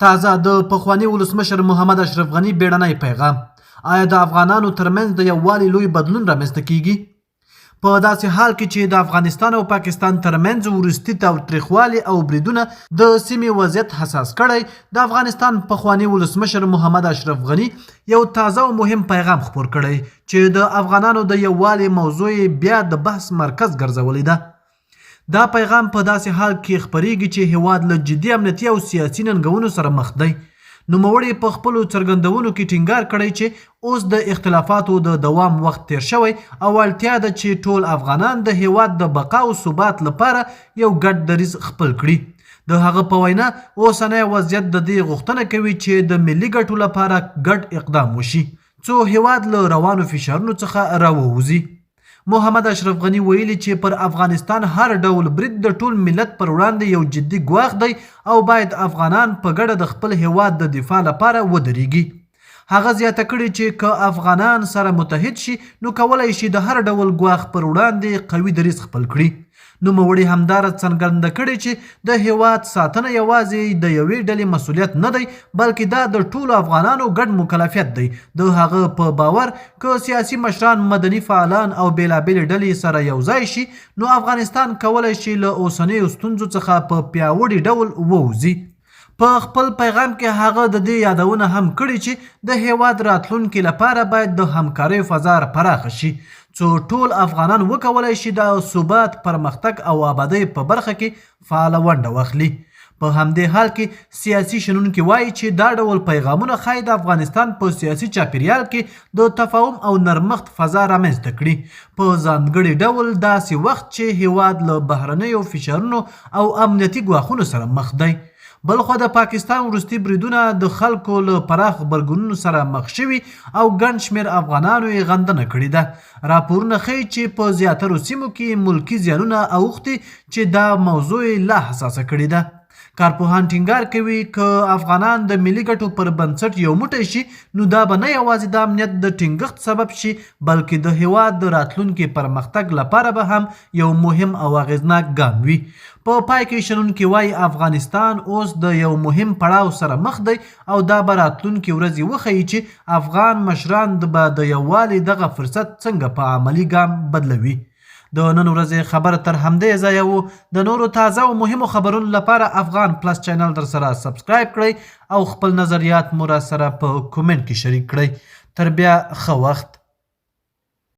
تازه د پخواني ولسمشر محمد اشرف غني بیړنی پیغام. آیا د افغانانو ترمنځ د یووالي لوی بدلون رامنځته کیږي؟ په داسې حال کې چې د افغانستان او پاکستان ترمنځ وروستي تاوتریخوالي او بریدونه د سیمې وضعیت حساس کړی، د افغانستان پخواني ولسمشر محمد اشرف غني یو تازه او مهم پیغام خپور کړی چې د افغانانو د یووالي موضوع بیا د بحث مرکز ګرځولې ده. دا پیغام په داسې حال کې خپریږي چې هیواد له جدي امنیتي او سیاسي ننګونو سره مخ دی. نوموړي په خپلو څرګندونو کې ټینګار کړی چې اوس د اختلافاتو د دوام وخت تیر شوی او اړتیا ده چې ټول افغانان د هیواد د بقا او ثبات لپاره یو ګډ دریځ خپل کړي. د هغه په وینا اوسنی وضعیت د دې غوښتنه کوي چې د ملي ګټو لپاره ګډ اقدام وشي څو هیواد له روانو فشارونو څخه راووځي. محمد اشرف غني ویلي چې پر افغانستان هر ډول برید د ټول ملت پر وړاندې یو جدي ګواښ دی او باید افغانان په ګډه د خپل هیواد د دفاع لپاره ودرېږي. هغه زیاته کړې چې که افغانان سره متحد شي نو کولی شي د هر ډول ګواښ پر وړاندې قوي دریځ خپل کړي. نوموړي همدارس څرګنده کړې چې د هیواد ساتنه یوازې د یوې ډلې مسؤلیت نه دی بلکې دا د ټولو افغانانو ګډ مکلفیت دی. د هغه په باور که سیاسي مشران، مدني فعالان او بېلابېلې ډلې سره یوځای شي نو افغانستان کولی شي له اوسنیو ستونزو څخه په پیاوړي ډول ووځي. په خپل پیغام کې هغه د دې یادونه هم کړې چې د هیواد راتلونکي لپاره باید د همکارۍ فضا پراخه شي څو ټول افغانان وکولی شي د ثبات، پرمختګ او آبادۍ په برخه کې فعاله ونډه واخلي. په همدې حال کې سیاسي شنونکي وایي چې دا ډول پیغامونه ښایي د افغانستان په سیاسي چاپیریال کې د تفاهم او نرمښت فضا رامنځته کړي، په ځانګړي ډول داسې وخت چې هیواد له بهرنیو فشارونو او امنیتي ګواښونو سره مخ دی. بلخوا د پاکستان وروستي بریدونه د خلکو له پراخ غبرګونونو سره مخ شوي او ګڼ شمېر افغانانو یې غندنه کړې ده. راپورونه ښیي چې په زیاترو سیمو کې ملکي زیانونه اوښتي چې دا موضوع لا حساسه کړې ده. کارپوهان ټینګار کوي که افغانان د ملي ګټو پر بنسټ یو موټی شي نو دا به نه یوازې د امنیت د ټینګښت سبب شي بلکې د هیواد د راتلونکي پرمختګ لپاره به هم یو مهم او اغیزناک ګام وي. په پای کې شنونکي وایي افغانستان اوس د یو مهم پړاو سره مخ دی او دا به راتلونکي ورځې وښیي چې افغان مشران به د یووالي دغه فرصت څنګه په عملي ګام بدلوي. د نن ورځې خبره تر همدې ځایه وو. د نورو تازه او مهمو خبرونو لپاره افغان پلس چینل در سره سبسکرایب کړئ او خپل نظریات مو را سره په کومنټ کې شریک کړئ. تر بیا ښه وخت.